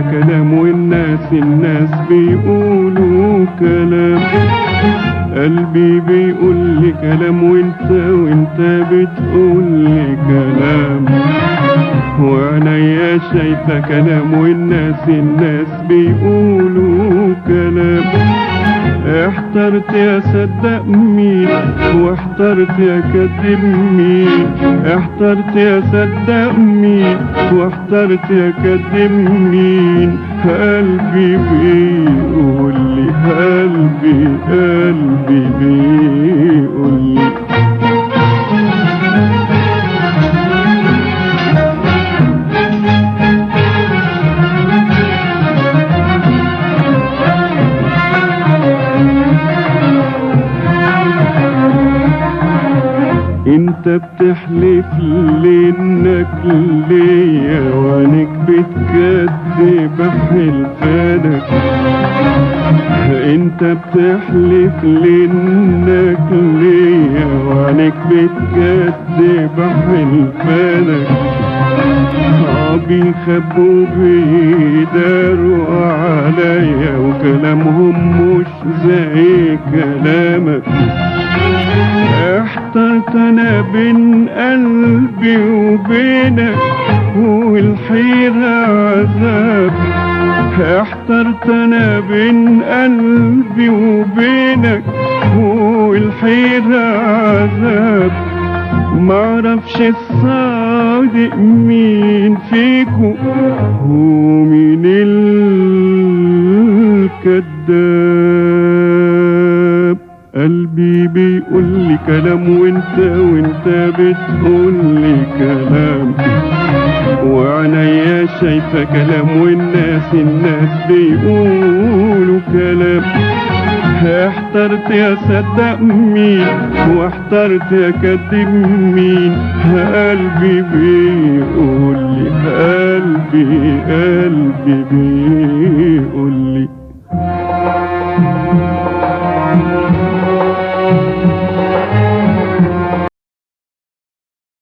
كلام الناس بيقولوا كلام. قلبي بيقول لي كلام وانت بتقول لي كلام. وعينيا شايفة كلام الناس بيقولوا كلام. احترت يا صدق مين واحترت يا كذب مين. احترت يا صدق مين واحترت يا كذب مين. قلبي بيقول لي قلبي بيقول لي انت بتحلف لي انك ليا وانك بتكذب حلفانك. انت بتحلف لي انك ليا وانك بتكذب حلفانك. بيخبوا بيداروا عليا وكلامهم مش زي كلامك. احترت انا بين قلبي وبينك والحيرة عذاب. احترت انا بين قلبي وبينك والحيرة عذاب. معرفش الصادق مين فيكو ومين الكذاب. قلبي بيقول لي كلام وانت بتقول لي كلام. وعينيا شايفة كلام والناس بيقولوا كلام. احترت يا صدق مين واحترت يا كذب مين. قلبي بيقول لي قلبي بيقول